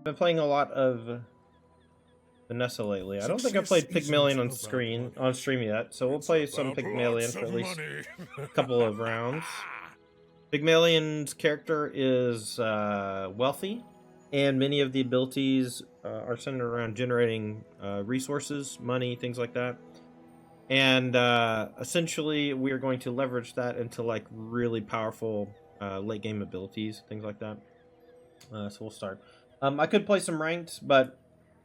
Been playing a lot of Vanessa lately. I don't think I played Pygmalion on stream yet, so we'll play some Pygmalion for at least a couple of rounds. Pygmalion's character is wealthy, and many of the abilities are centered around generating resources, money, things like that. And essentially, we are going to leverage that into like really powerful late game abilities, things like that. So we'll start. I could play some ranked, but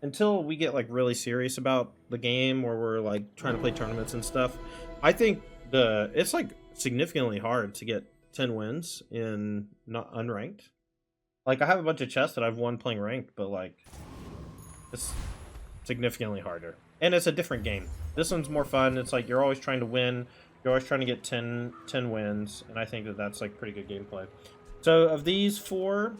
until we get like really serious about the game, where we're like trying to play tournaments and stuff, I think it's like significantly hard to get 10 wins in not unranked. Like I have a bunch of chests that I've won playing ranked, but like it's significantly harder, and it's a different game. This one's more fun. It's like you're always trying to win, you're always trying to get 10 wins, and I think that that's like pretty good gameplay. So of these four,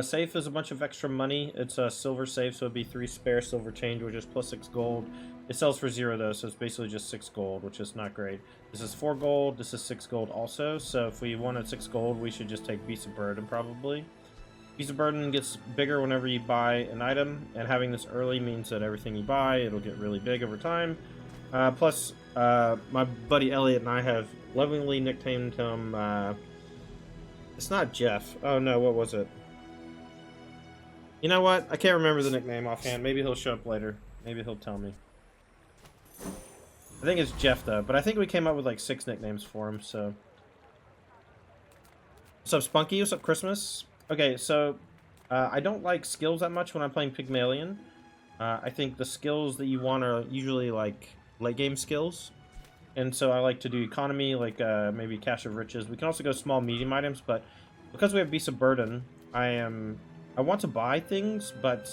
safe is a bunch of extra money. It's a silver safe, so it'd be 3 spare silver change, which is plus 6 gold. It sells for 0 though, so it's basically just 6 gold, which is not great. This is 4 gold, this is 6 gold also, so if we wanted 6 gold, we should just take Beast of Burden probably. Beast of Burden gets bigger whenever you buy an item, and having this early means that everything you buy, it'll get really big over time. Plus, my buddy Elliot and I have lovingly nicknamed him, it's not Jeff. Oh no, what was it? You know what? I can't remember the nickname offhand. Maybe he'll show up later. Maybe he'll tell me. I think it's Jeff though, but I think we came up with like 6 nicknames for him, so. What's up, Spunky? What's up, Christmas? Okay, so I don't like skills that much when I'm playing Pygmalion. I think the skills that you want are usually like late game skills. And so I like to do economy, like maybe Cache of Riches. We can also go small, medium items, but because we have Beast of Burden, I want to buy things, but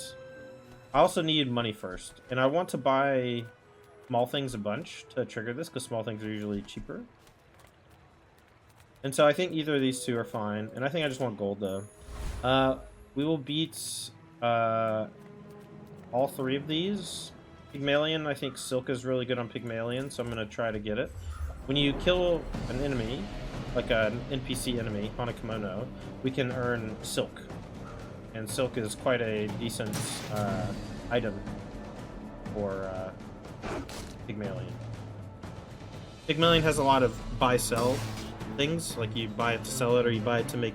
I also need money first. And I want to buy small things a bunch to trigger this, because small things are usually cheaper. And so I think either of these two are fine. And I think I just want gold, though. We will beat all 3 of these. Pygmalion, I think Silk is really good on Pygmalion, so I'm going to try to get it. When you kill an enemy, like an NPC enemy on a kimono, we can earn Silk. And Silk is quite a decent item for Pygmalion. Pygmalion has a lot of buy-sell things, like you buy it to sell it, or you buy it to make,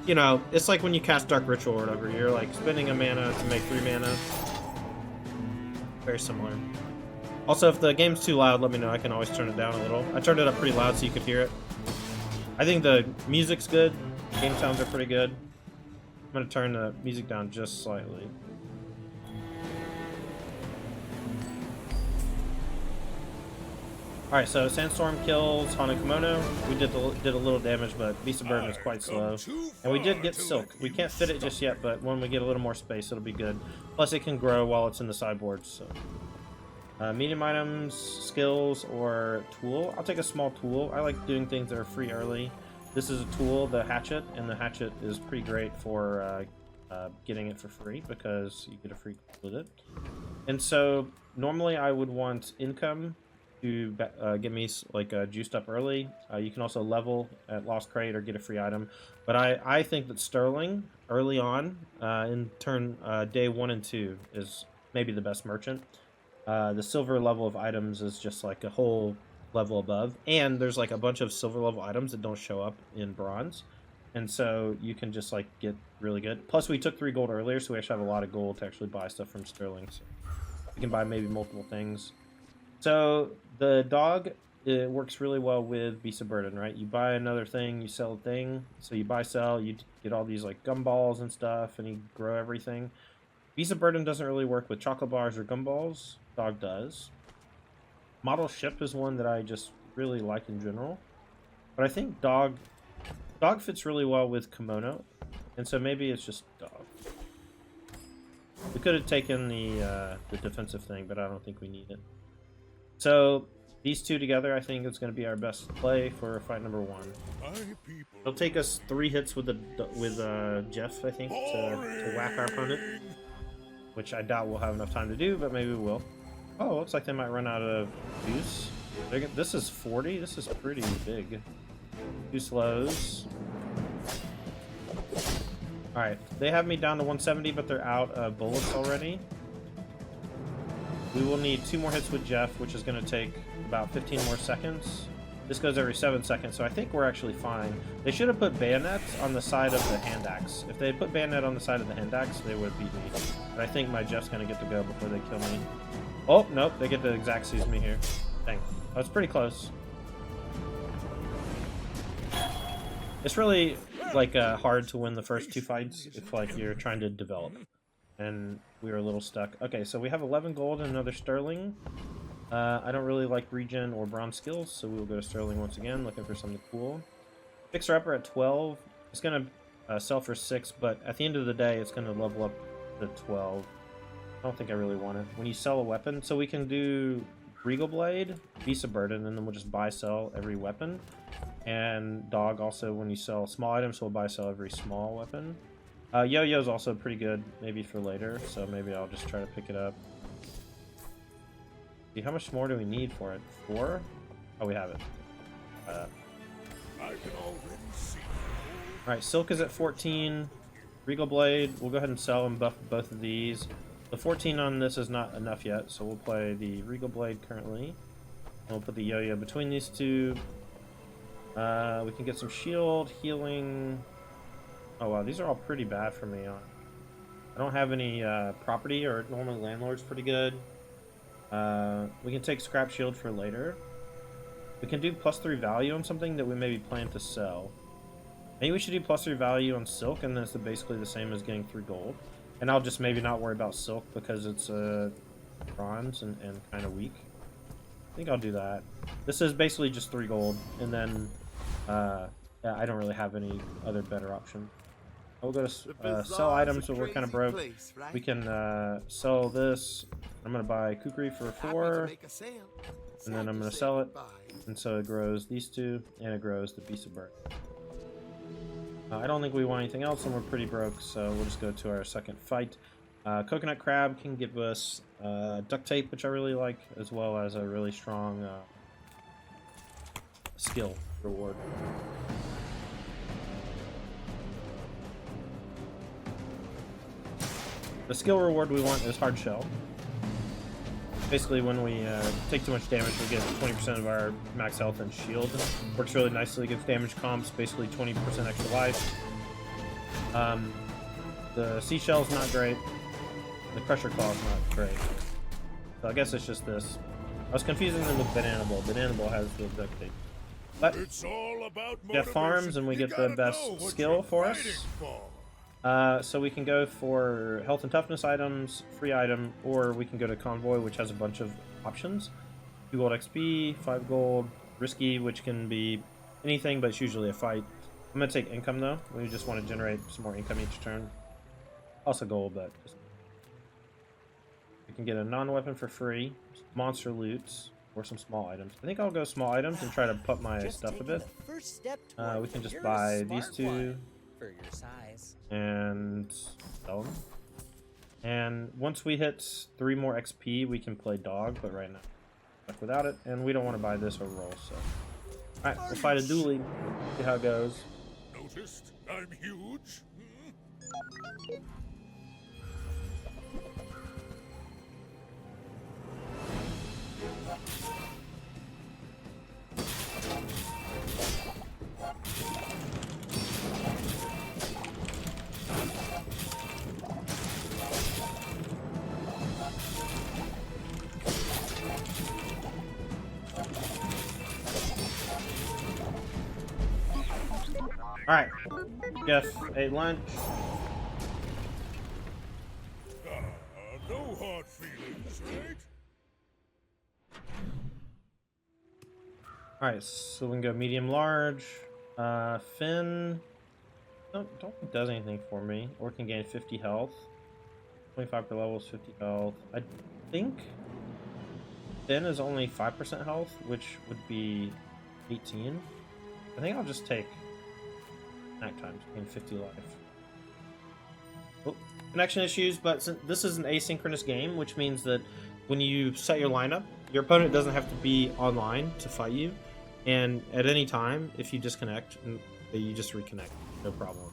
you know, it's like when you cast Dark Ritual or whatever, you're like spending a mana to make 3 mana. Very similar. Also, if the game's too loud, let me know. I can always turn it down a little. I turned it up pretty loud so you could hear it. I think the music's good. Game sounds are pretty good. I'm going to turn the music down just slightly. Alright, so Sandstorm kills Hana Kimono. We did a little damage, but Beast of Burden is quite slow. And we did get Silk. We can't fit it just yet, but when we get a little more space, it'll be good. Plus, it can grow while it's in the sideboards. So, medium items, skills, or tool. I'll take a small tool. I like doing things that are free early. This is a tool, the hatchet, and the hatchet is pretty great for getting it for free because you get a free with it. And so normally I would want income to get me like juiced up early. You can also level at Lost Crate or get a free item. But I think that Sterling early on in turn day 1 and 2 is maybe the best merchant. The silver level of items is just like a whole level above, and there's like a bunch of silver level items that don't show up in bronze, and so you can just like get really good. Plus we took 3 gold earlier, so we actually have a lot of gold to actually buy stuff from Sterling, so we can buy maybe multiple things. So the dog, it works really well with Beast of Burden, right? You buy another thing, you sell a thing, so you buy, sell, you get all these like gumballs and stuff, and you grow everything. Beast of Burden doesn't really work with chocolate bars or gumballs. Dog does. Model ship is one that I just really like in general, but I think dog fits really well with kimono, and so maybe it's just dog. We could have taken the defensive thing, but I don't think we need it. So these two together, I think it's going to be our best play for fight number 1. It'll take us 3 hits with Jeff, I think, to whack our opponent, which I doubt we'll have enough time to do, but maybe we will. Oh, looks like they might run out of juice. This is 40. This is pretty big. 2 slows. Alright, they have me down to 170, but they're out of bullets already. We will need 2 more hits with Jeff, which is going to take about 15 more seconds. This goes every 7 seconds, so I think we're actually fine. They should have put bayonets on the side of the hand axe. If they had put bayonet on the side of the hand axe, they would beat me. But I think my Jeff's going to get to go before they kill me. Oh, nope, they get to exact seize me here. Dang. That was pretty close. It's really, like, hard to win the first 2 fights if, like, you're trying to develop. And we were a little stuck. Okay, so we have 11 gold and another sterling. I don't really like regen or bronze skills, so we'll go to sterling once again, looking for something cool. Fixer Upper at 12. It's going to sell for 6, but at the end of the day, it's going to level up to 12. I don't think I really want it. When you sell a weapon, so we can do Regal Blade, Beast of Burden, and then we'll just buy, sell every weapon. And Dog also, when you sell small items, we'll buy, sell every small weapon. Yo-Yo's also pretty good, maybe for later, so maybe I'll just try to pick it up. See, how much more do we need for it? 4? Oh, we have it. Alright, Silk is at 14. Regal Blade, we'll go ahead and sell and buff both of these. The 14 on this is not enough yet, so we'll play the Regal Blade currently. And we'll put the Yo-Yo between these two. We can get some shield, healing. Oh wow, these are all pretty bad for me. I don't have any property, or normally Landlord's pretty good. We can take Scrap Shield for later. We can do +3 value on something that we maybe plan to sell. Maybe we should do +3 value on Silk, and then it's basically the same as getting 3 gold. And I'll just maybe not worry about Silk because it's bronze and kind of weak. I think I'll do that. This is basically just 3 gold, and then yeah, I don't really have any other better option. We'll go to sell items, so we're kind of broke. Place, right? We can sell this. I'm going to buy Kukri for 4, and then I'm going to sell it. And so it grows these 2, and it grows the Beast of Burden. I don't think we want anything else, and we're pretty broke, so we'll just go to our second fight. Coconut Crab can give us duct tape, which I really like, as well as a really strong skill reward. The skill reward we want is Hard Shell. Basically, when we take too much damage, we get 20% of our max health and shield. Works really nicely, gives damage comps, basically 20% extra life. The Seashell's not great. The Crusher Claw's not great. So I guess it's just this. I was confusing them with Banana Bowl. Banana Bowl has the duct tape. But It's all about we get farms, and we get the best skill for us. So we can go for health and toughness items, free item, or we can go to Convoy, which has a bunch of options. 2 gold XP, 5 gold, risky, which can be anything, but it's usually a fight. I'm going to take income, though. We just want to generate some more income each turn. Also gold, but just... we can get a non-weapon for free, monster loots, or some small items. I think I'll go small items and try to pump my stuff a bit. We can just buy these 2. For your size. And sell them. And once we hit 3 more XP, we can play Dog, but right now, stuck without it, and we don't want to buy this or roll, so. Alright, we'll fight a dually, see how it goes. Noticed? I'm huge. Alright, Jeff ate lunch. No hard feelings, right? Alright, so we can go medium large. Finn. Don't think it does anything for me. Or can gain 50 health. 25 per level is 50 health. I think Finn is only 5% health, which would be 18. I think I'll just take Snack Times, gain 50 life. Oh, connection issues, but since this is an asynchronous game, which means that when you set your lineup, your opponent doesn't have to be online to fight you, and at any time, if you disconnect, you just reconnect, no problem.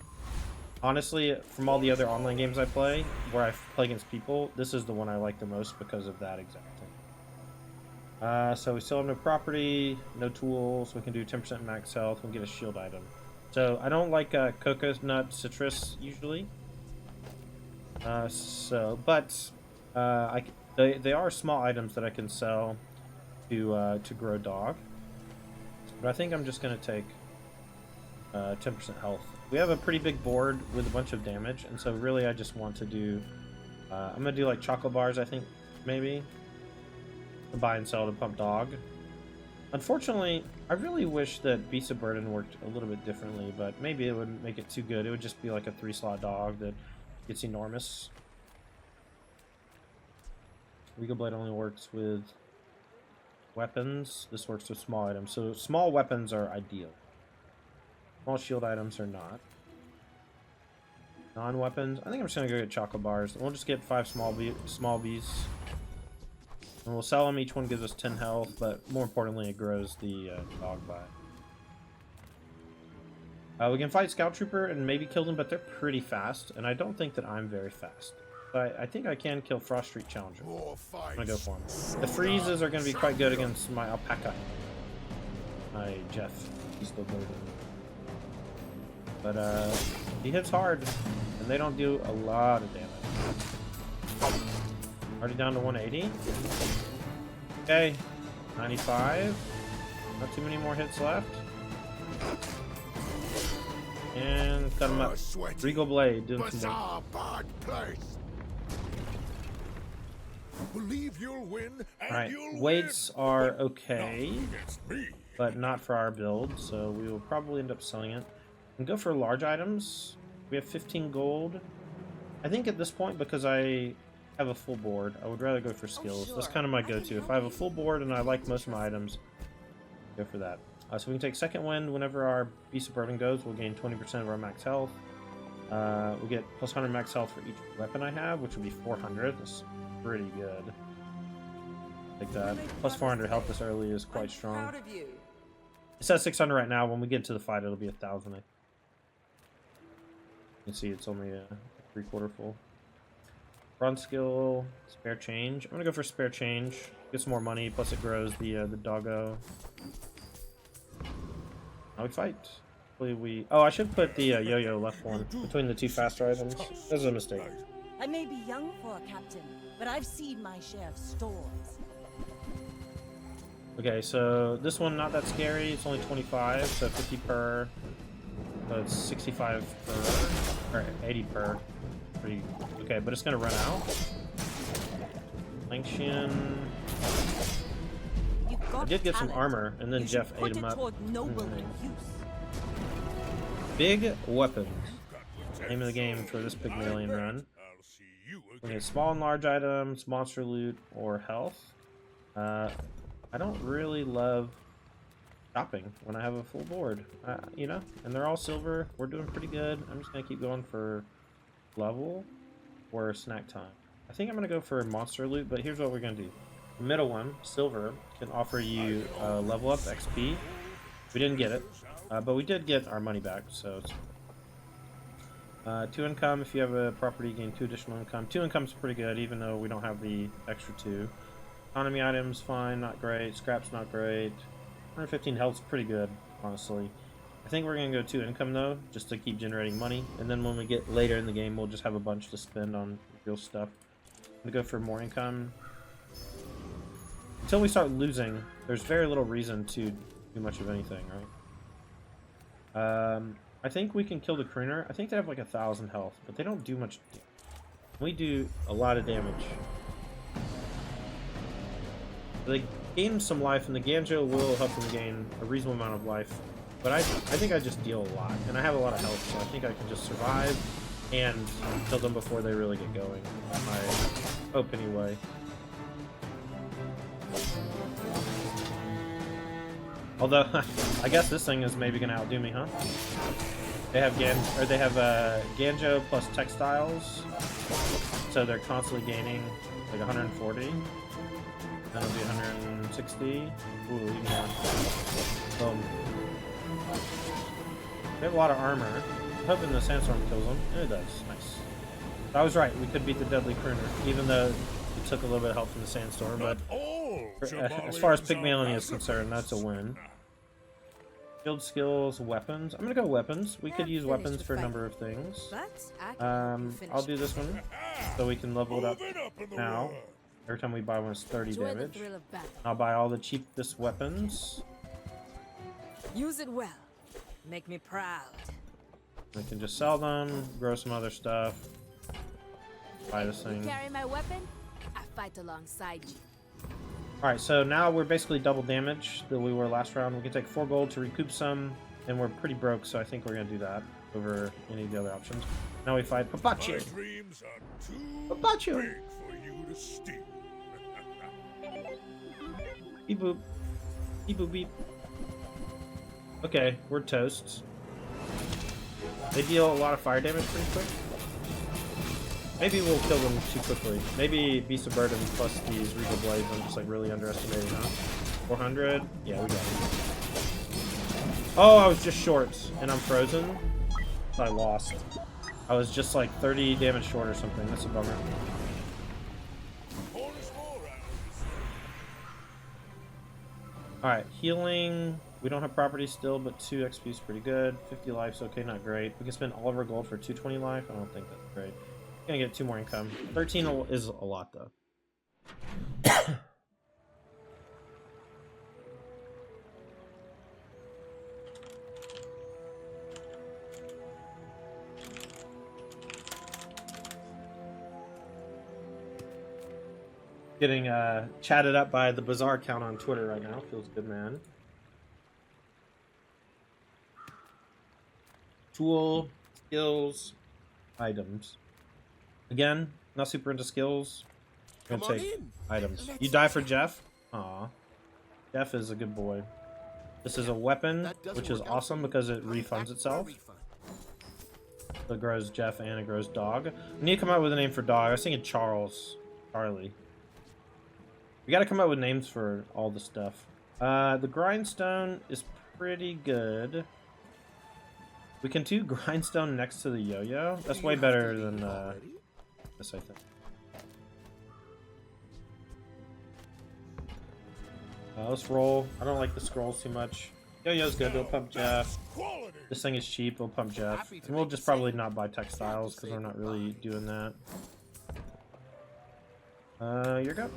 Honestly, from all the other online games I play, where I play against people, this is the one I like the most because of that exact thing. So we still have no property, no tools. We can do 10% max health. We can get a shield item. So I don't like coconut citrus usually. They are small items that I can sell to grow dog. But I think I'm just gonna take 10% health. We have a pretty big board with a bunch of damage, and so really I just want to do. I'm gonna do like chocolate bars. I think maybe to buy and sell to pump dog. Unfortunately, I really wish that Beast of Burden worked a little bit differently, but maybe it wouldn't make it too good. It would just be like a 3-slot dog that gets enormous. Regal Blade only works with weapons. This works with small items. So small weapons are ideal. Small shield items are not. Non-weapons. I think I'm just going to go get chocolate bars. We'll just get 5 small bees. And we'll sell them. Each one gives us 10 health, but more importantly, it grows the dog by. We can fight Scout Trooper and maybe kill them, but they're pretty fast, and I don't think that I'm very fast. But I think I can kill Frost Street Challenger. I'm gonna go for him. The freezes are gonna be quite good against my alpaca. My Jeff. He's still building. But he hits hard, and they don't do a lot of damage. Already down to 180. Okay, 95. Not too many more hits left. And cut him up. Regal Blade doing some work. Believe you'll win, and Alright, you'll weights win. are But okay, not against me. but not for our build, so we will probably end up selling it. And go for large items. We have 15 gold. I think at this point, because I have a full board, I would rather go for skills. That's kind of my go-to. If I have a full board and I like most of my items, go for that. So we can take second wind whenever our Beast of Burden goes. We'll gain 20% of our max health. We'll get plus 100 max health for each weapon I have, which would be 400. That's pretty good. Like that. Plus 400 health this early is quite strong. It says 600 right now. When we get to the fight, it'll be 1,000. You can see it's only a 3/4 full. Run skill, spare change. I'm gonna go for spare change. Get some more money. Plus it grows the doggo. Now we fight. Hopefully Oh, I should put the yo-yo left one between the 2 faster items. That was a mistake. I may be young for a captain, but I've seen my share of storms. Okay, so this one not that scary. It's only 25, so 50 per. So it's 65 per, or 80 per. Pretty okay, but it's gonna run out. Lanxian. I did get some armor, and then Jeff ate him up. Big weapons. Name of the game for this Pygmalian run. We get small and large items, monster loot, or health. I don't really love shopping when I have a full board, you know, and they're all silver. We're doing pretty good. I'm just gonna keep going for level or snack time. I think I'm gonna go for monster loot, but here's what we're gonna do. The middle one, silver, can offer you level up XP. We didn't get it, but we did get our money back, so it's 2 income. If you have a property, gain 2 additional income. 2 income is pretty good, even though we don't have the extra 2. Economy items, fine, not great. Scrap's not great. 115 health's pretty good, honestly. I think we're gonna go 2 income though, just to keep generating money. And then when we get later in the game, we'll just have a bunch to spend on real stuff. I'm gonna go for more income. Until we start losing, there's very little reason to do much of anything, right? I think we can kill the crooner. I think they have like 1,000 health, but they don't do much damage. We do a lot of damage. They gain some life, and the Ganjo will help them gain a reasonable amount of life. But I think I just deal a lot, and I have a lot of health, so I think I can just survive and kill them before they really get going. I hope anyway. Although, I guess this thing is maybe gonna outdo me, huh? They have Ganjo plus textiles, so they're constantly gaining like 140. Then it'll be 160. Ooh, even more. Boom. They have a lot of armor. hoping the sandstorm kills him. And it does. Nice. I was right. We could beat the deadly crooner, even though it took a little bit of help from the sandstorm. But as far as Pygmalion is concerned, that's a win. Field skills, weapons. I'm gonna go weapons. We could use weapons for a number of things. I'll do this one so we can level it up now. Every time we buy one, it's 30 damage. I'll buy all the cheapest weapons. Use it well. Make me proud. We can just sell them, grow some other stuff. Buy this thing. Carry my weapon, I fight alongside you. Alright, so now we're basically double damage that we were last round. We can take 4 gold to recoup some, and we're pretty broke, so I think we're going to do that over any of the other options. Now we fight Papachu. Papachu! Beep boop. Beep boop beep. Okay, we're toast. They deal a lot of fire damage pretty quick. Maybe we'll kill them too quickly. Maybe Beast of Burden plus these Regal Blades I'm just like really underestimating, huh? 400? Yeah, we got it. Oh, I was just short, and I'm frozen. I lost. I was just like 30 damage short or something. That's a bummer. Alright, healing. We don't have property still, but 2 XP is pretty good. 50 life's okay, not great. We can spend all of our gold for 220 life. I don't think that's great. Gonna get 2 more income. 13 is a lot though. Getting chatted up by the Bazaar account on Twitter right now. Feels good, man. Tool, skills, items. Again, not super into skills. I'm gonna take items. You die for Jeff? Aw. Jeff is a good boy. This is a weapon, which is awesome because it refunds itself. It grows Jeff and it grows dog. We need to come up with a name for dog. I was thinking Charles. Charlie. We gotta come up with names for all the stuff. The grindstone is pretty good. We can do grindstone next to the yo-yo. That's way better than this, I think. Let's roll. I don't like the scrolls too much. Yo-yo's good. It'll pump Jeff. This thing is cheap. It'll pump Jeff. And we'll just probably not buy textiles because we're not really doing that. Your go.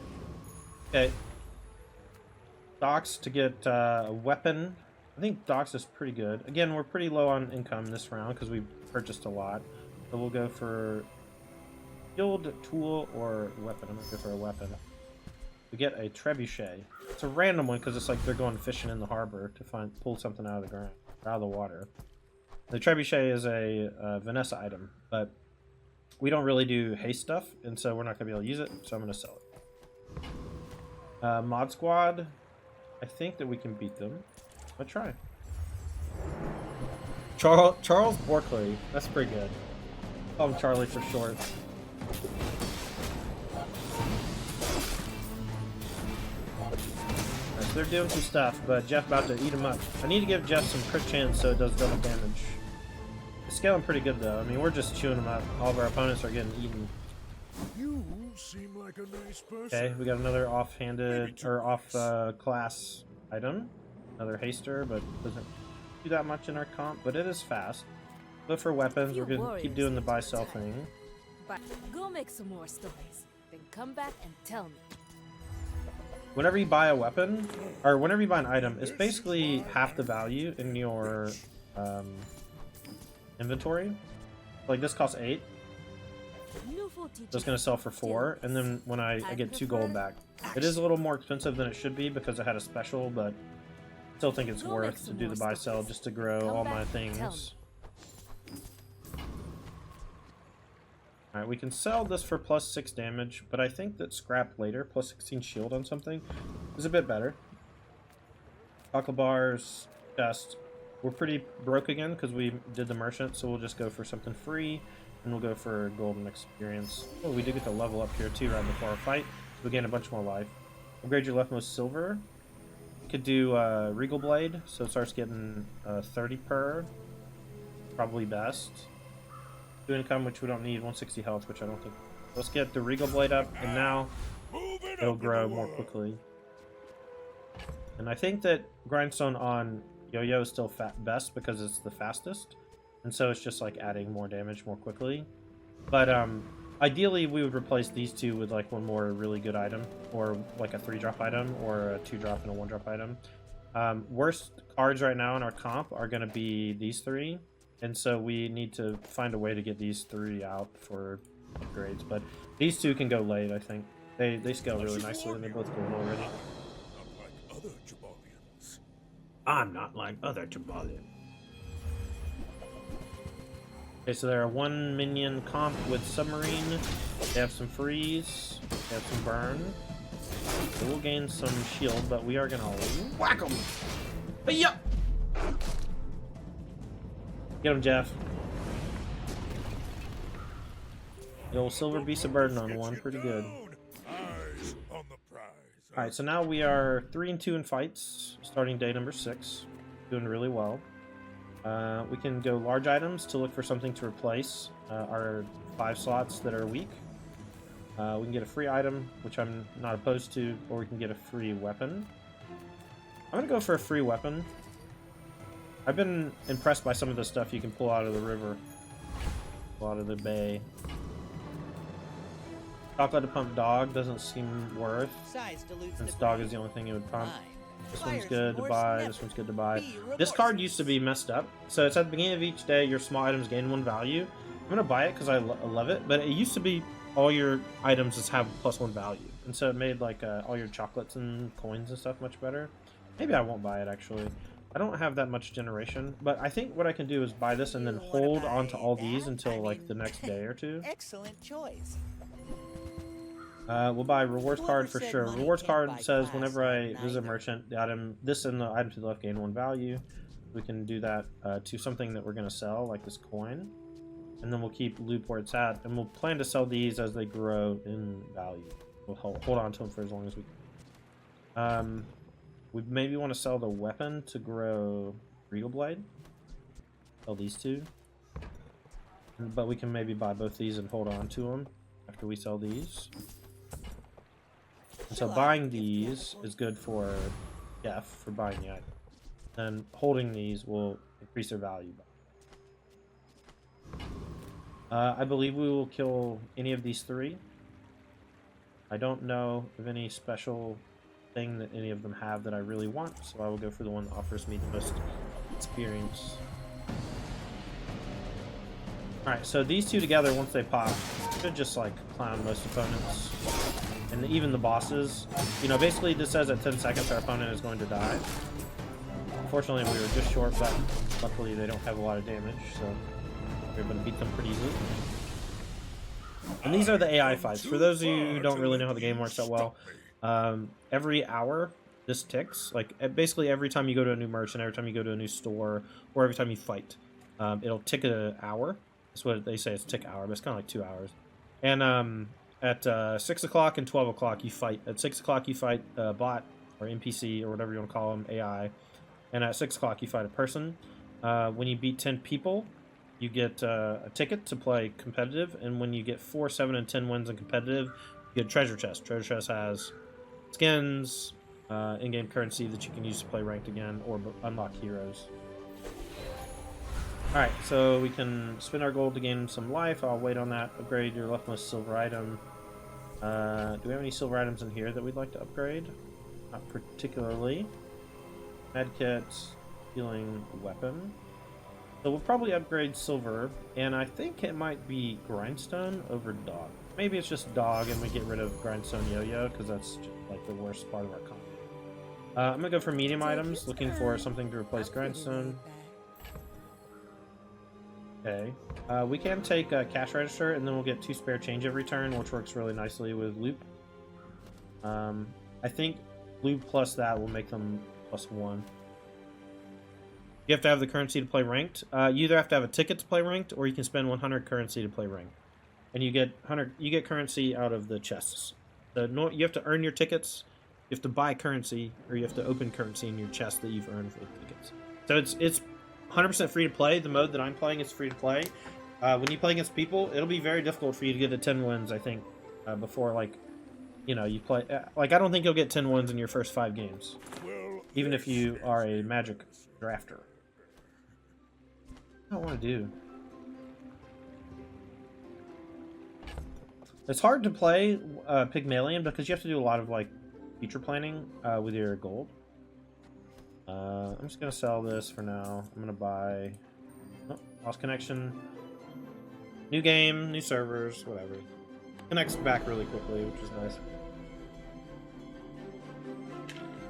Okay. Docks to get a weapon. I think Docks is pretty good. Again, we're pretty low on income this round because we purchased a lot. So we'll go for shield, tool, or weapon. I'm gonna go for a weapon. We get a trebuchet. It's a random one because it's like they're going fishing in the harbor to pull something out of the ground, out of the water. The trebuchet is a Vanessa item, but we don't really do haste stuff, and so we're not gonna be able to use it. So I'm gonna sell it. Mod Squad. I think that we can beat them. Let's try. Charles Borkley. That's pretty good. Call him Charlie for short. Right, so they're doing some stuff, but Jeff about to eat him up. I need to give Jeff some crit chance so it does double damage. It's scaling pretty good though. I mean, we're just chewing him up. All of our opponents are getting eaten. You seem like a nice person. Okay, we got another offhanded or off class item. Another haster, but doesn't do that much in our comp, but it is fast. But for weapons, we're gonna keep doing the buy sell thing. But go make some more stories, then come back and tell me. Whenever you buy a weapon, or whenever you buy an item, it's basically half the value in your inventory. Like this costs 8. So it's gonna sell for 4, and then when I get 2 gold back. It is a little more expensive than it should be because it had a special, but still think it's worth to do the buy sell just to grow all my things. Alright, we can sell this for plus 6 damage, but I think that scrap later, plus 16 shield on something, is a bit better. Chocolate bars, chest. We're pretty broke again because we did the merchant, so we'll just go for something free, and we'll go for golden experience. Oh, we do get to level up here too right before our fight, so we gain a bunch more life. Upgrade your leftmost silver. Could do Regal Blade, so it starts getting 30 per. probably best. 2 income, which we don't need. 160 health, which I don't think. Let's get the Regal Blade up, and now it'll grow more quickly. And I think that Grindstone on Yo-Yo is still best because it's the fastest. And so it's just like adding more damage more quickly. But ideally we would replace these two with like one more really good item, or like a 3-drop item, or a 2-drop and a 1-drop item. Worst cards right now in our comp are going to be these 3. And so we need to find a way to get these 3 out for upgrades. But these 2 can go late, I think. They scale really nicely and they're both going already. I'm not like other Jabalians. Okay, so they're a 1 minion comp with submarine. They have some freeze. They have some burn. They will gain some shield, but we are gonna whack them. Hey-ya! Get him, Jeff. The old silver beast of burden on one, pretty good. Alright, so now we are 3-2 in fights, starting day number 6. Doing really well. We can go large items to look for something to replace our 5 slots that are weak. We can get a free item, which I'm not opposed to, or we can get a free weapon. I'm gonna go for a free weapon. I've been impressed by some of the stuff you can pull out of the river, pull out of the bay. Chocolate to pump dog doesn't seem worth, since dog is the only thing it would pump. This one's good to buy, this one's good to buy. This card used to be messed up, so it's at the beginning of each day your small items gain 1 value. I'm gonna buy it because I love it, but it used to be all your items just have +1 value, and so it made like all your chocolates and coins and stuff much better. Maybe I won't buy it actually. I don't have that much generation, but I think what I can do is buy this and then hold on to all these until like the next day or 2. Excellent choice. We'll buy rewards card for sure. Rewards card says whenever I visit a merchant, the item, this and the item to the left gain 1 value. We can do that to something that we're going to sell, like this coin. And then we'll keep loop where it's at, and we'll plan to sell these as they grow in value. We'll hold on to them for as long as we can. We maybe want to sell the weapon to grow Regal Blade. Sell these 2. But we can maybe buy both these and hold on to them after we sell these. And so buying these is good for Jeff, for buying the item. Then holding these will increase their value. I believe we will kill any of these 3. I don't know of any special thing that any of them have that I really want, so I will go for the one that offers me the most experience. Alright, so these 2 together, once they pop, should just like clown most opponents. And even the bosses. You know, basically this says at 10 seconds our opponent is going to die. Unfortunately we were just short, but luckily they don't have a lot of damage, so we're able to beat them pretty easily. And these are the AI fights. For those of you who don't really know how the game works that well, every hour this ticks. Like basically every time you go to a new merchant, every time you go to a new store, or every time you fight, it'll tick an hour. That's what they say, it's tick hour, but it's kind of like 2 hours. And at 6 o'clock and 12 o'clock you fight. At 6 o'clock you fight a bot, or NPC, or whatever you want to call them, AI. And at 6 o'clock you fight a person. When you beat 10 people, you get a ticket to play competitive. And when you get 4, 7, and 10 wins in competitive, you get a treasure chest. Treasure chest has skins, in-game currency that you can use to play ranked again, or unlock heroes. Alright, so we can spend our gold to gain some life. I'll wait on that. Upgrade your leftmost silver item. Do we have any silver items in here that we'd like to upgrade? Not particularly. Medkit, healing weapon. So we'll probably upgrade silver, and I think it might be grindstone over dog. Maybe it's just dog and we get rid of grindstone yo-yo, because that's just like the worst part of our comp. I'm gonna go for medium items, looking for something to replace grindstone. Okay. We can take a cash register, and then we'll get 2 spare change every turn, which works really nicely with loop. I think loop plus that will make them +1. You have to have the currency to play ranked. You either have to have a ticket to play ranked, or you can spend 100 currency to play ranked. And you get currency out of the chests. You have to earn your tickets, you have to buy currency, or you have to open currency in your chest that you've earned for the tickets. So it's 100% free to play. The mode that I'm playing is free to play. When you play against people, it'll be very difficult for you to get to 10 wins, I think, before, like, you know, you play... like, I don't think you'll get 10 wins in your first 5 games. Even if you are a Magic drafter. What do I want to do? It's hard to play Pygmalion because you have to do a lot of, like, future planning with your gold. I'm just going to sell this for now. I'm going to buy... Oh, lost connection. New game, new servers, whatever. Connects back really quickly, which is nice.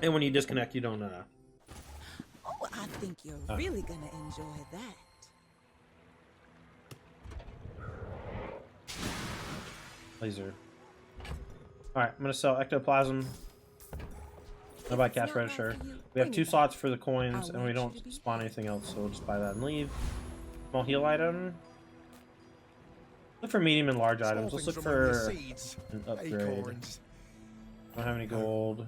And when you disconnect, you don't... Oh, I think you're really gonna enjoy that. Laser. Alright, I'm gonna sell Ectoplasm. I'll buy Cash Register. We have 2 slots for the coins, and we don't spawn anything else, so we'll just buy that and leave. Small heal item. Look for medium and large items. Let's look for an upgrade. Don't have any gold.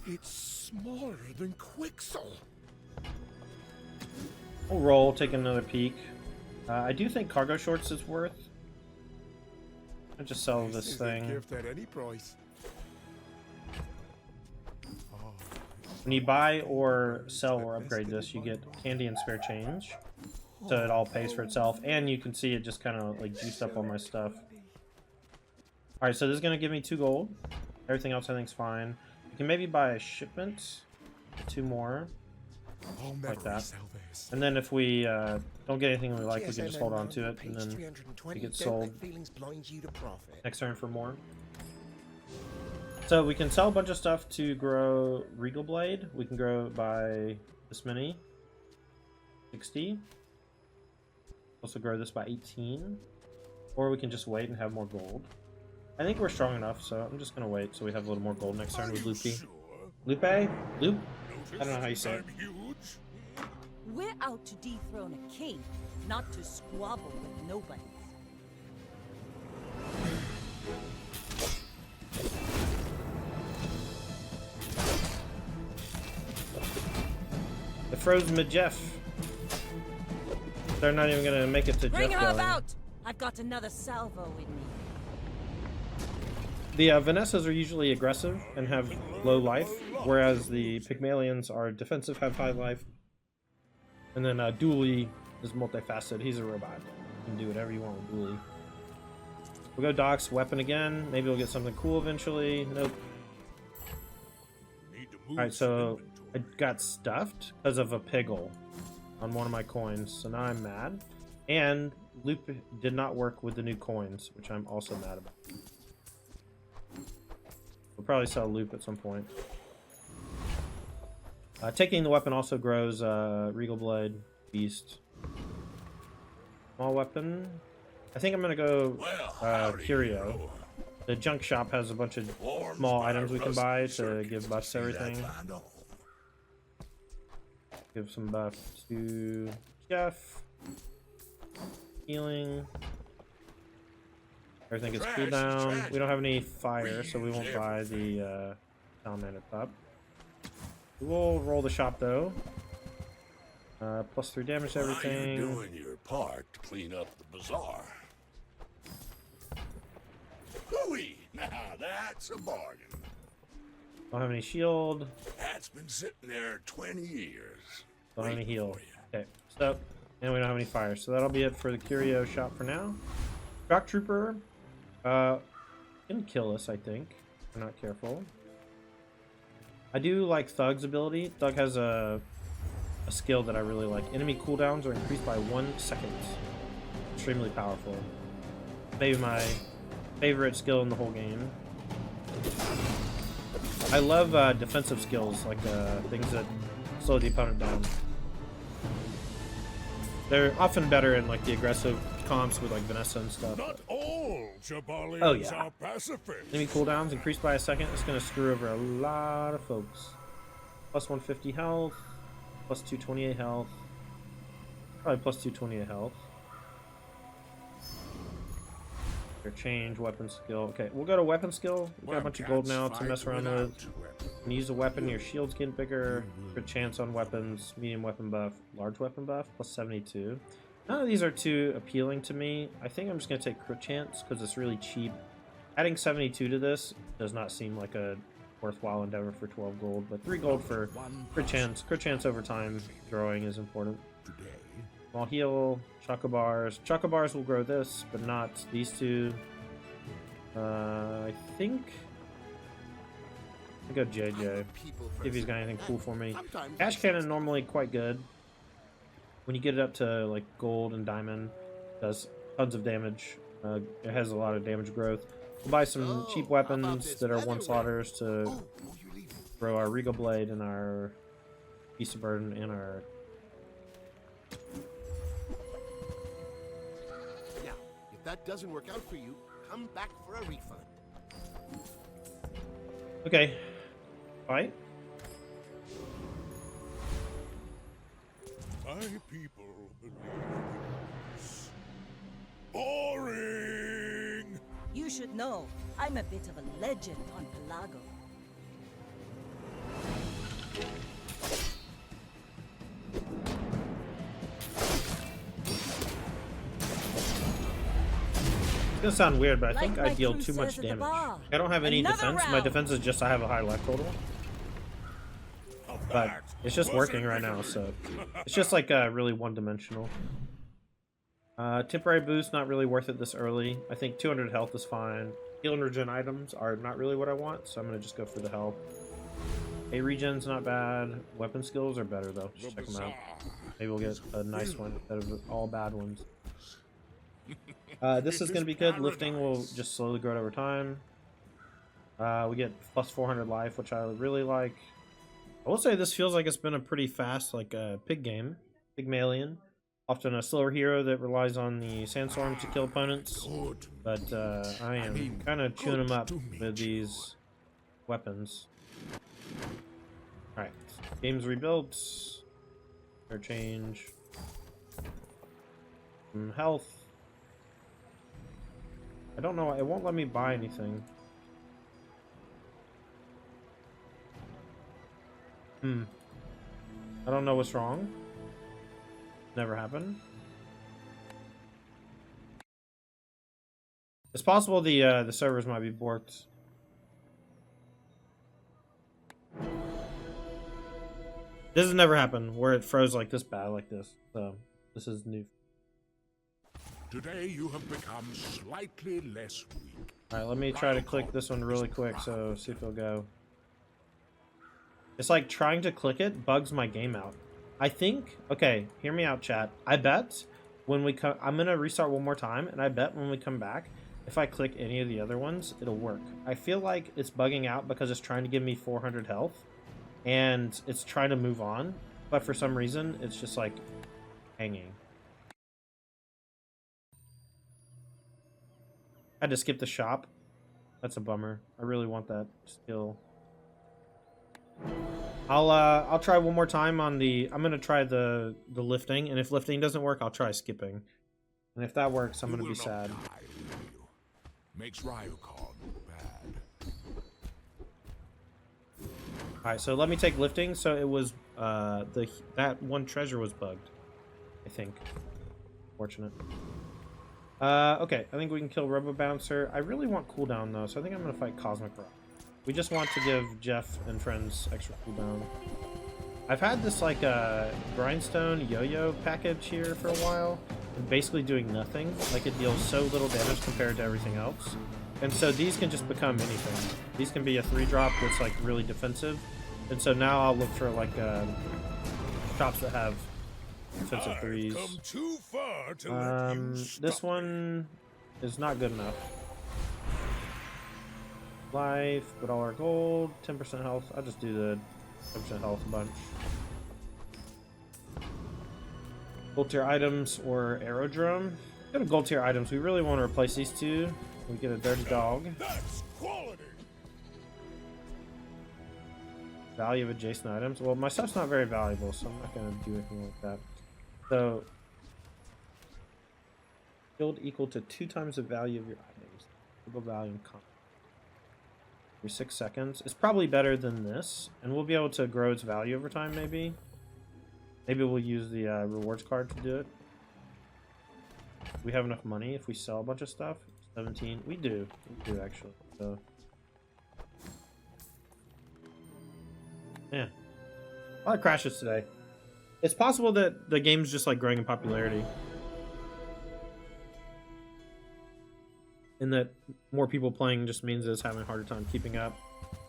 It's smaller than Quixel. We'll roll, take another peek. I do think cargo shorts is worth. I'll just sell this thing. Gift at any price. When you buy or sell or upgrade this, you get candy and spare change. So it all pays for itself, and you can see it just kind of like juiced up all my stuff. Alright, so this is going to give me 2 gold. Everything else I think is fine. You can maybe buy a shipment. 2 more. Like that. And then if we don't get anything we like, we can just hold on to it, and then we get sold next turn for more. So we can sell a bunch of stuff to grow Regal Blade. We can grow it by this many. 60. Also grow this by 18. Or we can just wait and have more gold. I think we're strong enough, so I'm just going to wait so we have a little more gold next turn with Loopy. Lupe? Loop? I don't know how you say it. We're out to dethrone a king, not to squabble with nobody. It froze mid-Jeff. They're not even gonna make it to Bring Jeff her going. about! I've got another salvo in me. The Vanessas are usually aggressive and have low life, whereas the Pygmalions are defensive, have high life. And then Dooley is multifaceted. He's a robot. You can do whatever you want with Dooley. We'll go Doc's weapon again. Maybe we'll get something cool eventually. Nope. Alright, so I got stuffed because of a piggle on one of my coins, so now I'm mad. And Loop did not work with the new coins, which I'm also mad about. We'll probably sell Loop at some point. Taking the weapon also grows Regal Blade, Beast. Small weapon. I think I'm going to go Curio. The junk shop has a bunch of small items we can buy to give buffs to everything. Give some buff to Jeff. Healing. Everything gets cooldown. We don't have any fire, so we won't buy the Salamander Pup. We will roll the shop though. +3 damage to everything. You're doing your part to clean up the bazaar. Hooey! Now that's a bargain. Don't have any shield. That's been sitting there 20 years. Don't have any heal. Okay, so and we don't have any fire, so that'll be it for the curio shop for now. Shock Trooper can kill us, I think. If we're not careful. I do like Thug's ability. Thug has a skill that I really like. Enemy cooldowns are increased by 1 second. Extremely powerful. Maybe my favorite skill in the whole game. I love defensive skills, like things that slow the opponent down. They're often better in like the aggressive comps with like Vanessa and stuff. Not all Jabalians Oh, yeah. are pacifists. Enemy cooldowns increased by 1 second. It's going to screw over a lot of folks. Plus 150 health. Plus 228 health. Probably plus 228 health. Change weapon skill. Okay, we'll go to weapon skill. We've got a bunch of gold now to mess around with. When you use a weapon, your shield's getting bigger. Crit chance on weapons, medium weapon buff, large weapon buff, plus 72. None of these are too appealing to me. I think I'm just going to take crit chance because it's really cheap. Adding 72 to this does not seem like a worthwhile endeavor for 12 gold, but 3 gold for crit chance. Crit chance over time growing is important. Small heal, chocobars. Chocobars will grow this, but not these two. I think I'll go JJ. See if he's got anything cool for me. Cash cannon normally quite good. When you get it up to like gold and diamond, it does tons of damage. It has a lot of damage growth. We'll buy some cheap weapons that are one slotters to grow our Regal Blade and our Beast of Burden and our... Yeah, if that doesn't work out for you, come back for a refund. Okay. Fight. My people believe in this. Boring! You should know, I'm a bit of a legend on Pelago. It's gonna sound weird, but I think Like I my deal crew too much says at the damage. bar. I don't have any Another defense. My round. defense is just I have a high life total. But it's just working right now, so it's just like really one-dimensional. Temporary boost, not really worth it this early. I think 200 health is fine. Heal and regen items are not really what I want, so I'm gonna just go for the health. A regen's not bad. Weapon skills are better though. Just check them out. Maybe we'll get a nice one instead of all bad ones. This is gonna be good. Lifting will just slowly grow over time. We get plus 400 life, which I really like. I will say this feels like it's been a pretty fast, like pig game. Pygmalian. Often a slower hero that relies on the sandstorm to kill opponents. But I am kind of chewing them up with these weapons. Alright. Game's rebuilt. Or change. Some health. I don't know. It won't let me buy anything. I don't know what's wrong. Never happened. It's possible the servers might be borked. This has never happened where it froze like this bad like this. So this is new. Today you have become slightly less weak. Alright, let me try to click this one really quick so see if it'll go. It's like trying to click it bugs my game out. I think, okay, hear me out, chat. I bet when we come, I'm gonna restart one more time, and I bet when we come back, if I click any of the other ones, it'll work. I feel like it's bugging out because it's trying to give me 400 health, and it's trying to move on, but for some reason, it's just like hanging. I had to skip the shop. That's a bummer. I really want that skill. I'll try one more time on the... I'm gonna try the lifting, and if lifting doesn't work, I'll try skipping. And if that works, I'm gonna be sad. Makes Ryukon bad. Alright, so let me take lifting. So it was that one treasure was bugged, I think. Fortunate. Okay, I think we can kill Robo Bouncer. I really want cooldown though, so I think I'm gonna fight Cosmic Rock. We just want to give Jeff and friends extra cooldown. I've had this like grindstone yo-yo package here for a while, and basically doing nothing. Like it deals so little damage compared to everything else. And so these can just become anything. These can be a 3-drop that's like really defensive. And so now I'll look for like shops that have defensive 3s. Come too far to let you stop This one is not good enough. Life, with all our gold, 10% health. I'll just do the 10% health a bunch. Gold tier items or aerodrome. Go to gold tier items. We really want to replace these two. We get a dirty dog. That's quality. Value of adjacent items. Well, my stuff's not very valuable, so I'm not going to do anything like that. So, build equal to 2 times the value of your items. Equal value and comp. Every 6 seconds. It's probably better than this, and we'll be able to grow its value over time, maybe. Maybe we'll use the rewards card to do it. We have enough money if we sell a bunch of stuff. 17. We do. We do, actually. So, yeah. A lot of crashes today. It's possible that the game's just like growing in popularity. And that more people playing just means it's having a harder time keeping up.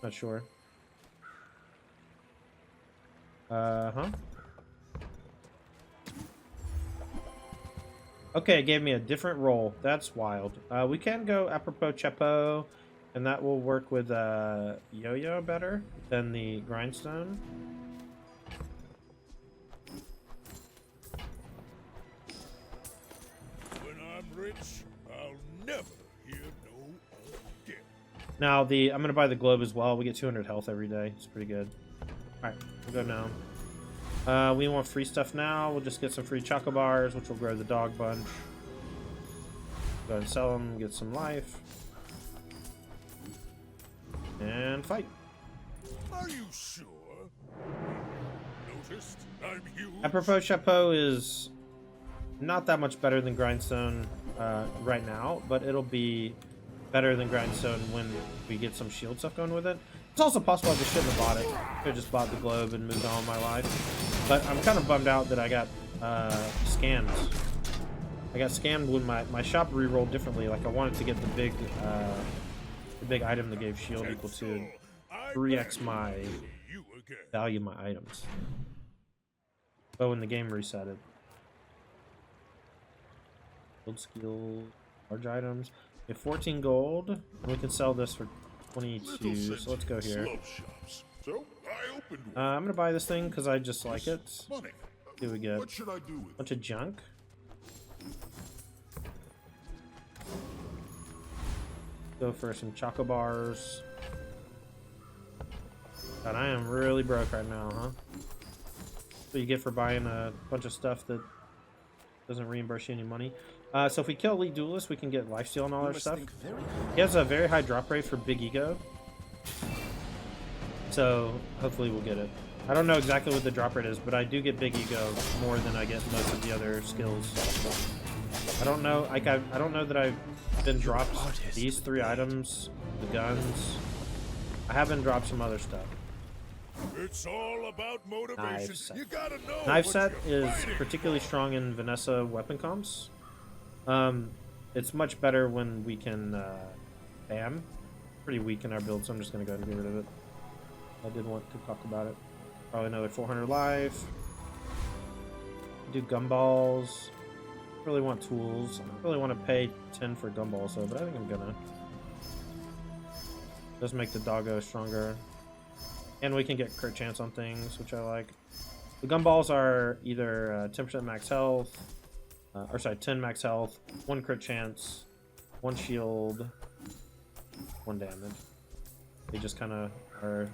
Not sure. Huh? Okay, it gave me a different roll. That's wild. We can go apropos chepo, and that will work with yo-yo better than the grindstone. When I'm rich, I'll never hear no again. Now I'm gonna buy the globe as well. We get 200 health every day. It's pretty good. All right, we'll go now. We want free stuff now. We'll just get some free choco bars, which will grow the dog bunch. Go ahead and sell them, get some life. And fight. Are you sure? Noticed I'm huge. Apropos chapeau is not that much better than grindstone right now, but it'll be better than grindstone when we get some shield stuff going with it. It's also possible I just shouldn't have bought it. I could have just bought the globe and moved on with my life. But I'm kind of bummed out that I got scammed. I got scammed when my shop re-rolled differently. Like I wanted to get the big item that gave shield equal to 3x my value of my items. But when the game reset it. Build skill, large items. We have 14 gold, and we can sell this for 22, so let's go here. So I opened I'm gonna buy this thing because I just like it. money. Here we get What should I do with a bunch of junk. Go for some choco bars. God, I am really broke right now, huh? What you get for buying a bunch of stuff that doesn't reimburse you any money. So if we kill Elite Duelist, we can get lifesteal and all that stuff. He has a very high drop rate for Big Ego. So hopefully we'll get it. I don't know exactly what the drop rate is, but I do get Big Ego more than I get most of the other skills. I don't know. I don't know that I've been dropped these 3 items, the guns. I have been dropped some other stuff. It's all about motivation. Knife set. You gotta know Knife what set you're is fighting particularly for. strong in Vanessa weapon comps. It's much better when we can bam. Pretty weak in our build, so I'm just gonna go ahead and get rid of it. I did want to talk about it. Probably another 400 life. Do gumballs. Really want tools. I don't really want to pay 10 for gumballs though, but I think I'm gonna. Does make the doggo stronger. And we can get crit chance on things, which I like. The gumballs are either 10% max health, or sorry, 10 max health, 1 crit chance, 1 shield, 1 damage. They just kind of are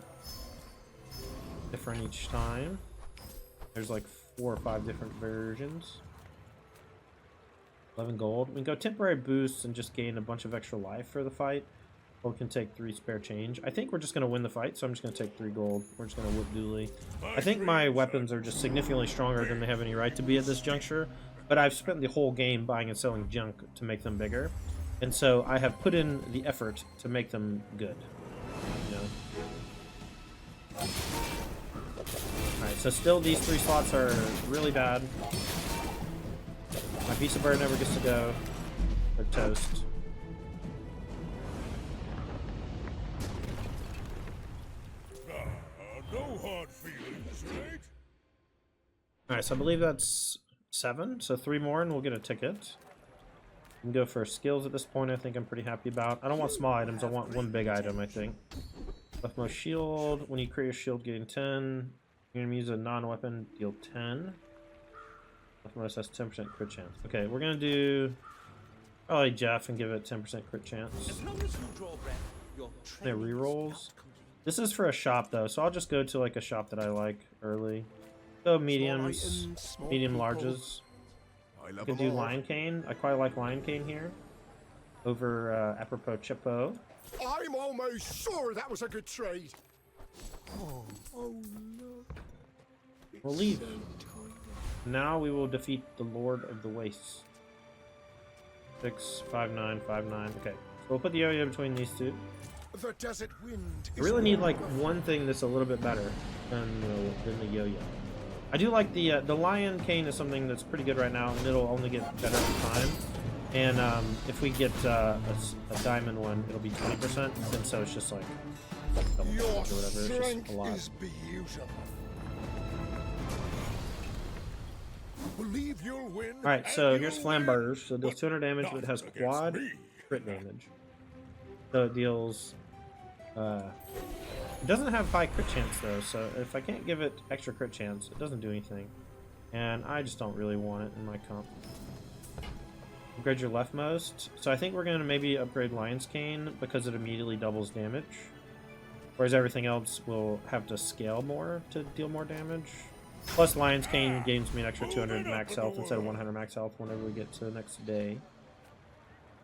different each time. There's like 4 or 5 different versions. 11 gold. We can go temporary boosts and just gain a bunch of extra life for the fight. Or we can take 3 spare change. I think we're just going to win the fight, so I'm just going to take 3 gold. We're just going to whip Dooley. I think my weapons are just significantly stronger than they have any right to be at this juncture. But I've spent the whole game buying and selling junk to make them bigger. And so I have put in the effort to make them good. You know? Alright, so still these 3 slots are really bad. My Visa bird never gets to go. They're toast. No hard feelings, right? Alright, so I believe that's 7. So 3 more and we'll get a ticket. We can go for skills at this point. I think I'm pretty happy about. I don't want small items. I want 1 big item, I think. Leftmost shield. When you create your shield, getting 10. You're going to use a non-weapon, deal 10. Leftmost has 10% crit chance. Okay, we're going to do probably Jeff and give it 10% crit chance. As long as you draw breath, your They training is rerolls. not complete. This is for a shop though, so I'll just go to like a shop that I like early. Go mediums, items, small medium people. larges. I I love could them do all. lion cane. I quite like lion cane here over apropos chippo. I'm almost sure that was a good trade. We'll leave. Now we will defeat the Lord of the Wastes. 6, 5, 9, 5, 9. Okay. So we'll put the yo-yo between these two. The desert wind. I really need like one thing that's a little bit better than the yo-yo. I do like the lion cane is something that's pretty good right now, and it'll only get better over time. And if we get a diamond one, it'll be 20%. And so it's just like double damage or whatever. It's just a lot. Is beautiful. Believe you'll win. All right, so and here's you'll Flamberge. So it win. deals 200 damage, but it has Not quad against me. crit damage. So it deals. It doesn't have high crit chance though, so if I can't give it extra crit chance, it doesn't do anything. And I just don't really want it in my comp. Upgrade your leftmost. So I think we're gonna maybe upgrade Lion's Cane because it immediately doubles damage. Whereas everything else will have to scale more to deal more damage. Plus Lion's Cane gains me an extra 200 max health instead of 100 max health whenever we get to the next day.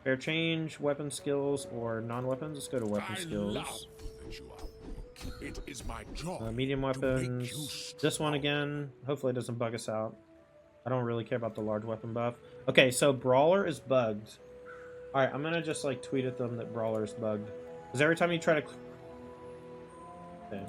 Fair change, weapon skills, or non-weapons. Let's go to weapon skills. It is my job. Medium to make weapons. you This one again. Hopefully it doesn't bug us out. I don't really care about the large weapon buff. Okay, so Brawler is bugged. Alright, I'm gonna just like tweet at them that Brawler is bugged. Because every time you try to... Okay.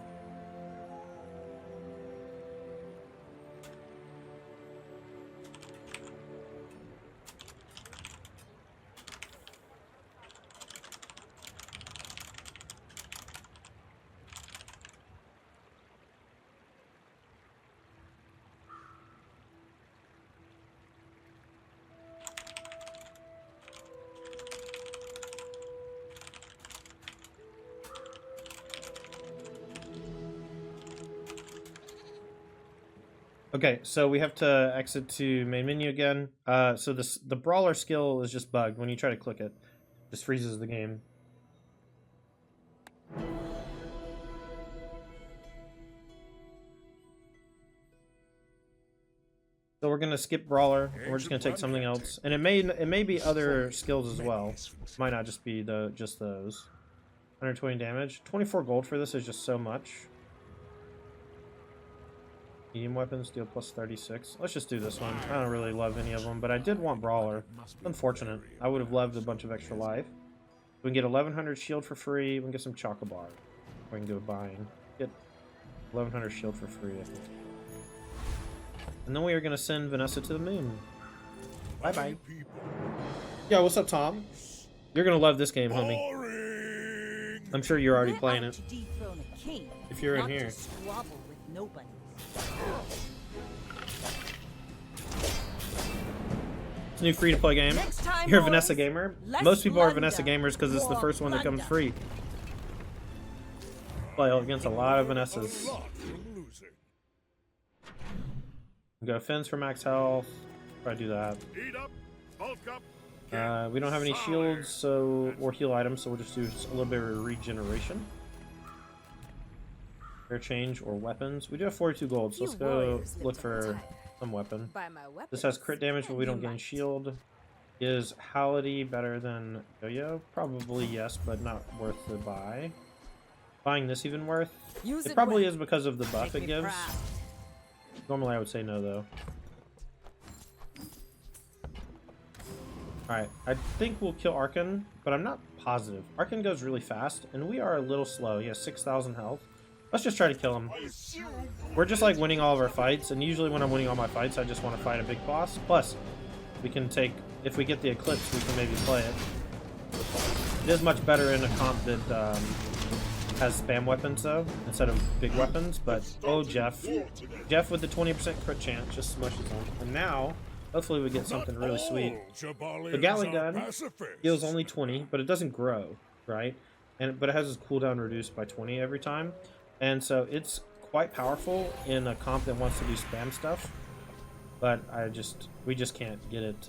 Okay, so we have to exit to main menu again. So the Brawler skill is just bugged. When you try to click it, it just freezes the game. So we're gonna skip Brawler. And we're just gonna take something else, and it may be other skills as well. Might not just be just those. 120 damage. 24 gold for this is just so much. Medium weapons deal plus 36. Let's just do this one. I don't really love any of them, but I did want Brawler. Unfortunate. I would have loved a bunch of extra life. We can get 1100 shield for free. We can get some Chocobar. We can go buying. Get 1100 shield for free, I think. And then we are going to send Vanessa to the moon. Bye-bye. Yo, what's up, Tom? You're going to love this game, homie. Boring. I'm sure you're already We're playing out it. to dethrone a king, If you're in not here. to squabble with nobody. It's a new free-to-play game. Next time, You're a boys, Vanessa gamer. less Most people are plunder, Vanessa gamers because it's the more first one that comes plunder. free. Play against a lot of Vanessas. A lot from losing. Go Fence for max health. Try to do that. Eat up, bulk up. We don't have any shields, so or heal items, so we'll just do a little bit of regeneration. Fair change or weapons. We do have 42 gold, so You let's go warriors live look to for retire. some weapon. By my weapons, This has crit damage, but we and don't you gain might. shield. Is Hality better than Yo-Yo? Probably yes, but not worth the buy. Buying this even worth? Use It it probably well. is because of the buff Make it me gives. proud. Normally I would say no, though. Alright, I think we'll kill Arkan, but I'm not positive. Arkan goes really fast, and we are a little slow. He has 6,000 health. Let's just try to kill him. We're just like winning all of our fights, and usually when I'm winning all my fights, I just want to fight a big boss. Plus, we can take, if we get the Eclipse, we can maybe play it. It is much better in a comp that has spam weapons, though, instead of big weapons, but, oh, Jeff. Jeff with the 20% crit chance just smushes him. And now, hopefully we get something really sweet. The Gatling gun heals only 20, but it doesn't grow, right? But it has its cooldown reduced by 20 every time. And so it's quite powerful in a comp that wants to do spam stuff. But we just can't get it,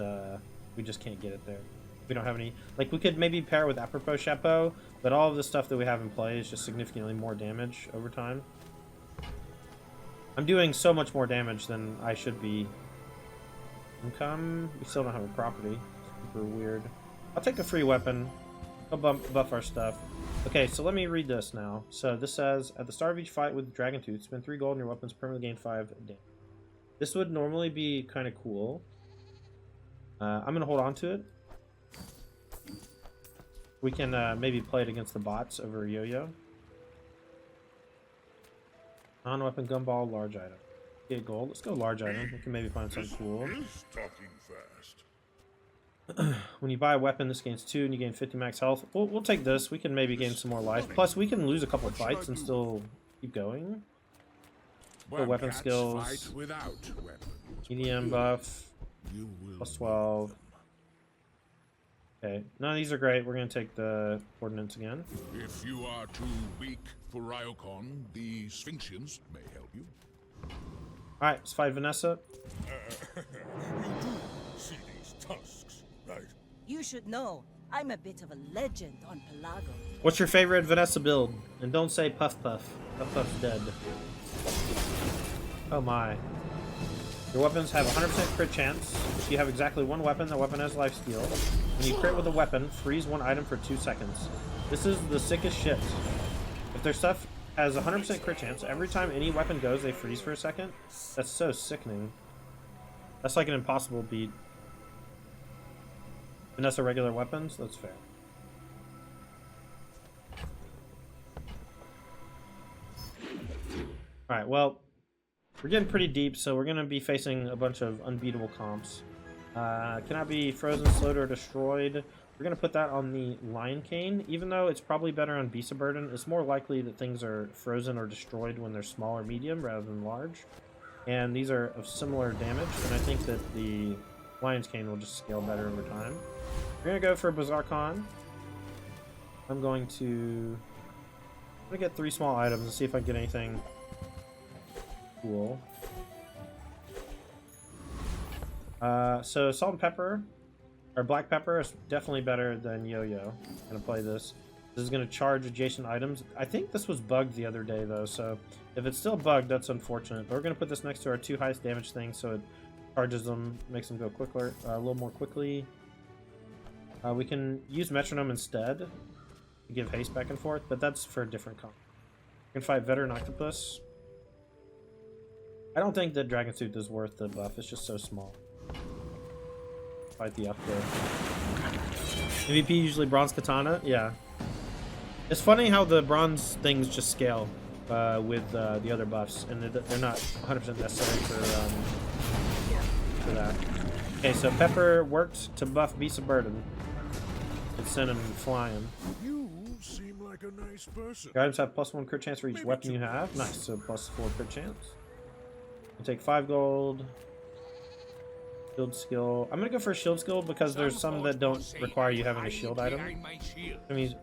we just can't get it there. We don't have any, like we could maybe pair it with Apropos Chapeau, but all of the stuff that we have in play is just significantly more damage over time. I'm doing so much more damage than I should be. Income, we still don't have a property. Super weird. I'll take a free weapon. I'll buff our stuff. Okay, so let me read this now. So this says, at the start of each fight with Dragon Tooth, spend 3 gold and your weapons permanently gain 5 damage. This would normally be kind of cool. I'm going to hold on to it. We can maybe play it against the bots over Yo-Yo. Non-weapon gumball, large item. Get gold. Let's go large item. We can maybe find something cool. Is talking fast. When you buy a weapon, this gains 2 and you gain 50 max health. We'll take this. We can maybe gain some more life. Plus, we can lose a couple fights and still keep going. The weapon skills. Fight without weapons. EDM buff. You will Plus 12. Okay. None of these are great. We're going to take the ordnance again. If you are too weak for Ryokon, the Sphinxians may help you. Alright, let's fight Vanessa. You do see these tusks, right? You should know, I'm a bit of a legend on Pelago. What's your favorite Vanessa build? And don't say Puff Puff. Puff Puff's dead. Oh my. Your weapons have 100% crit chance. If you have exactly one weapon, the weapon has lifesteal. When you crit with a weapon, freeze one item for 2 seconds. This is the sickest shit. If their stuff has 100% crit chance, every time any weapon goes, they freeze for a second. That's so sickening. That's like an impossible beat. Vanessa regular weapons? That's fair. Alright, well, we're getting pretty deep, so we're going to be facing a bunch of unbeatable comps. Cannot be frozen, slowed, or destroyed. We're going to put that on the Lion Cane. Even though it's probably better on Beast of Burden, it's more likely that things are frozen or destroyed when they're small or medium rather than large. And these are of similar damage, and I think that the Lion's Cane will just scale better over time. We're going to go for Bazaar Con. I'm going to get 3 small items and see if I can get anything cool. So salt and pepper, or black pepper, is definitely better than Yo-Yo. I'm gonna play this. This is gonna charge adjacent items. I think this was bugged the other day though, so if it's still bugged, that's unfortunate. But we're gonna put this next to our 2 highest damage things, so it charges them, makes them go quicker, a little more quickly. We can use metronome instead to give haste back and forth, but that's for a different comp. We can fight veteran octopus. I don't think that Dragon Tooth is worth the buff. It's just so small. Fight the up there. MVP usually bronze katana. Yeah. It's funny how the bronze things just scale with the other buffs, and they're not 100% necessary for that. Okay, so Pepper worked to buff Beast of Burden. It sent him flying. You seem like a nice person. Your items have +1 crit chance for each weapon you have. Nice, so +4 crit chance. I'll take 5 gold. Shield skill. I'm gonna go for a shield skill because there's some that don't require you having a shield item. I mean,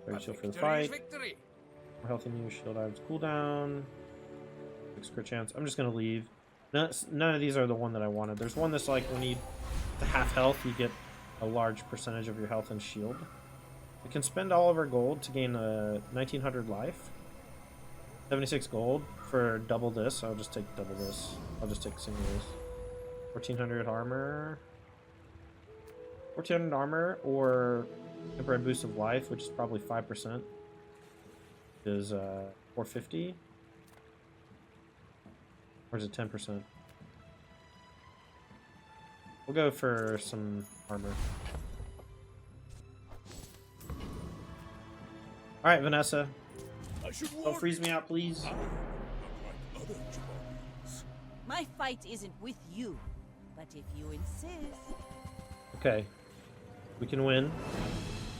very shield for the fight. More health in you, shield items cooldown. 6 crit chance. I'm just gonna leave. None of these are the one that I wanted. There's one that's like when you the half health, you get a large percentage of your health and shield. We can spend all of our gold to gain 1900 life. 76 gold for double this. I'll just take double this. I'll just take single this. 1400 armor. 1400 armor or temporary boost of life, which is probably 5%. Is 450. Or is it 10%? We'll go for some armor. Alright, Vanessa. Don't freeze me out, please. My fight isn't with you, but if you insist. Okay. We can win.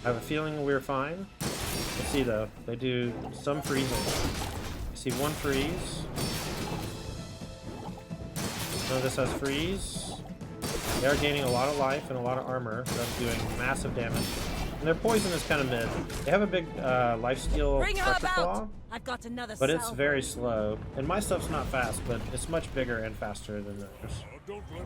I have a feeling we're fine. Let's see though. They do some freezing. I see 1 freeze. None of this has freeze. They are gaining a lot of life and a lot of armor. That's doing massive damage. And their poison is kind of mid. They have a big life steal pressure claw, I've got another but it's salvo. very slow. And my stuff's not fast, but it's much bigger and faster than theirs.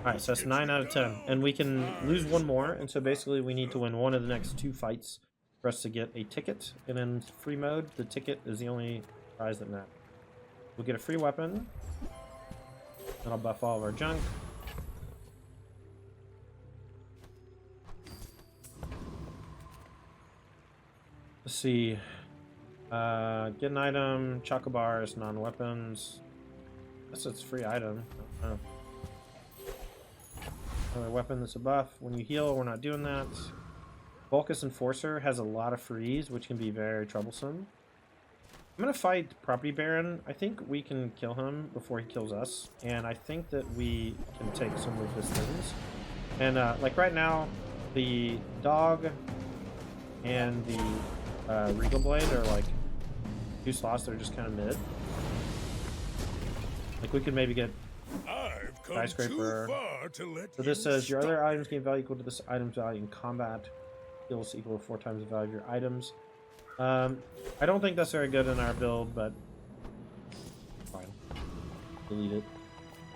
Alright, so that's 9 out of 10. And we can lose 1 more, and so basically we need to win 1 of the next 2 fights for us to get a ticket. And in free mode, the ticket is the only prize that matters. We'll get a free weapon. Then I'll buff all of our junk. Let's see. Get an item, chocobars, non-weapons. That's its free item. Oh. Another weapon that's a buff. When you heal, we're not doing that. Vulcus Enforcer has a lot of freeze, which can be very troublesome. I'm gonna fight Property Baron. I think we can kill him before he kills us, and I think that we can take some of his things. And like right now, the dog and the Regal Blade are like 2 slots that are just kind of mid. Like we could maybe get I've come Skyscraper. too far to let So this you says your other stop. items gain value equal to this item's value in combat. Heals equal to 4 times the value of your items. I don't think that's very good in our build, but fine. Delete it.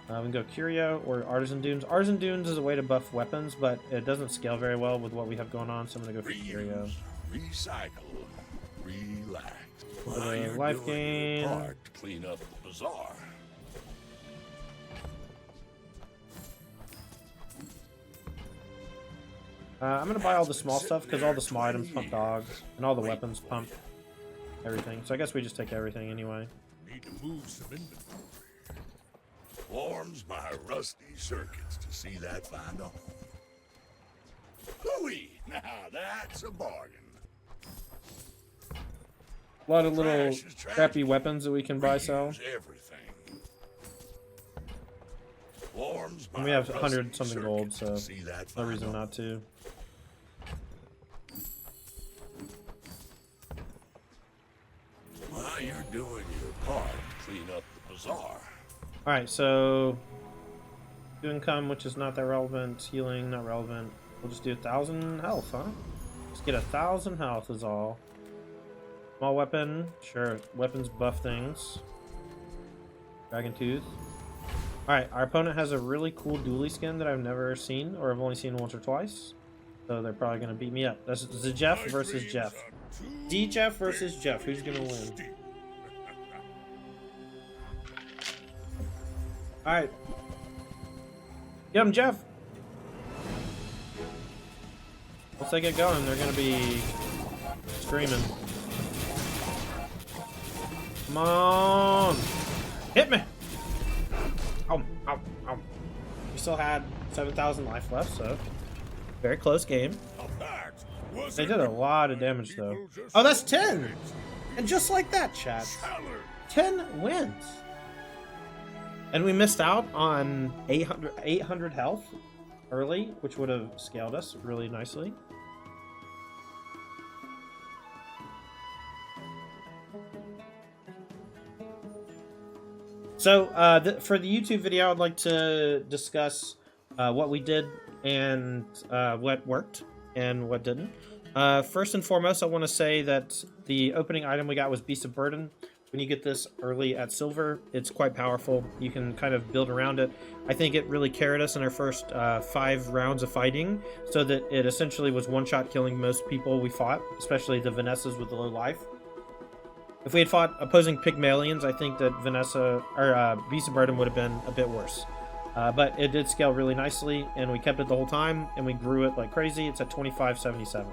We can go Curio or Artisan Dunes. Artisan Dunes is a way to buff weapons, but it doesn't scale very well with what we have going on, so I'm gonna go for Curio. Reuse, recycle, relax. For While the you're life doing gain. your part to clean up the bazaar. I'm gonna buy all the small stuff because all the small items pump dog, and all the weapons pump everything. So I guess we just take everything anyway. Need to move some inventory. Warms my rusty circuits to see that find on. Hooey! Now that's a bargain. A lot of little Trash is trash. crappy weapons that we can buy, sell. Reuse everything. Warms And we my have 100 rusty something gold, circuits so to see that no find reason on. not to. While you're doing your part to clean up the bazaar. Alright, so do income, which is not that relevant. Healing, not relevant. We'll just do 1,000 health, huh? Just get 1,000 health is all. Small weapon, sure. Weapons buff things. Dragon Tooth. Alright, our opponent has a really cool dually skin that I've never seen, or I've only seen once or twice. So they're probably going to beat me up. That's the Jeff My versus dreams Jeff. are too D-Jeff versus Jeff. Who's going to win? steep. Alright. Get him, Jeff! Once they get going, they're going to be screaming. Come on! Hit me! Ow, ow, ow. We still had 7,000 life left, so very close game. Now that was They did a lot of damage, though. Oh, that's 10! And just like that, chat. 10 wins! And we missed out on 800 health early, which would have scaled us really nicely. So, for the YouTube video, I'd like to discuss what we did and what worked and what didn't. First and foremost, I want to say that the opening item we got was Beast of Burden. When you get this early at Silver, it's quite powerful. You can kind of build around it. I think it really carried us in our first 5 rounds of fighting, so that it essentially was one-shot killing most people we fought, especially the Vanessas with the low life. If we had fought opposing Pygmalians, I think that Vanessa or Beast of Burden would have been a bit worse. But it did scale really nicely, and we kept it the whole time, and we grew it like crazy. It's at 2577.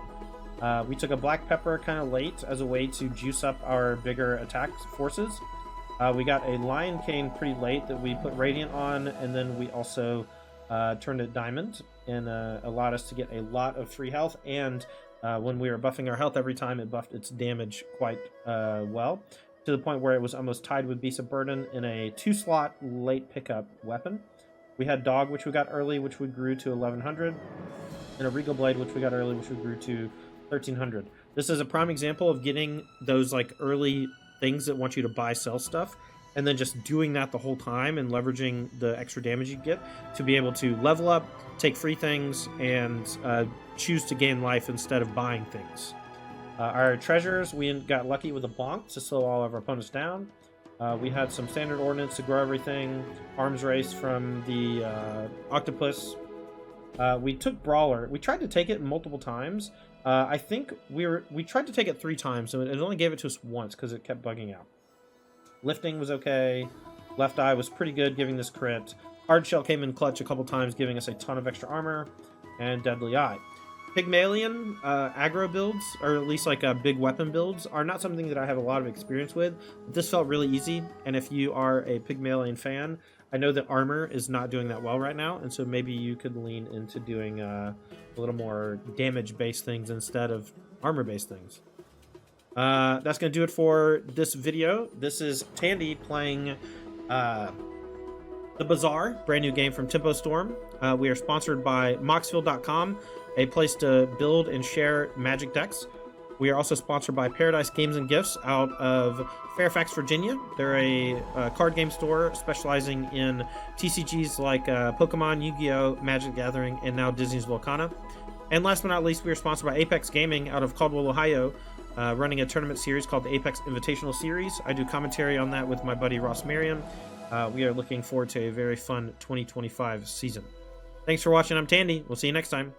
We took a Black Pepper kind of late as a way to juice up our bigger attack forces. We got a Lion Cane pretty late that we put Radiant on, and then we also turned it Diamond, and allowed us to get a lot of free health, and when we were buffing our health every time, it buffed its damage quite well, to the point where it was almost tied with Beast of Burden in a 2-slot late pickup weapon. We had Dog, which we got early, which we grew to 1100, and a Regal Blade, which we got early, which we grew to 1300. This is a prime example of getting those like early things that want you to buy, sell stuff, and then just doing that the whole time and leveraging the extra damage you get to be able to level up, take free things, and choose to gain life instead of buying things. Our treasures, we got lucky with a bonk to slow all of our opponents down. We had some standard ordnance to grow everything, arms race from the octopus. We took Brawler. We tried to take it multiple times. I think we tried to take it 3 times, so it only gave it to us once because it kept bugging out. Lifting was okay. Left Eye was pretty good, giving this crit. Hard Shell came in clutch a couple times, giving us a ton of extra armor. And Deadly Eye. Pygmalion aggro builds, or at least like big weapon builds, are not something that I have a lot of experience with. But this felt really easy, and if you are a Pygmalion fan, I know that armor is not doing that well right now, and so maybe you could lean into doing a little more damage-based things instead of armor-based things. That's going to do it for this video. This is Tandy playing the Bazaar, brand new game from Tempo Storm. We are sponsored by Moxfield.com, a place to build and share Magic decks. We are also sponsored by Paradise Games and Gifts out of Fairfax, Virginia. They're a card game store specializing in TCGs like Pokemon, Yu-Gi-Oh!, Magic the Gathering, and now Disney's Volcana. And last but not least, we are sponsored by Apex Gaming out of Caldwell, Ohio, running a tournament series called the Apex Invitational Series. I do commentary on that with my buddy Ross Merriam. We are looking forward to a very fun 2025 season. Thanks for watching. I'm Tandy. We'll see you next time.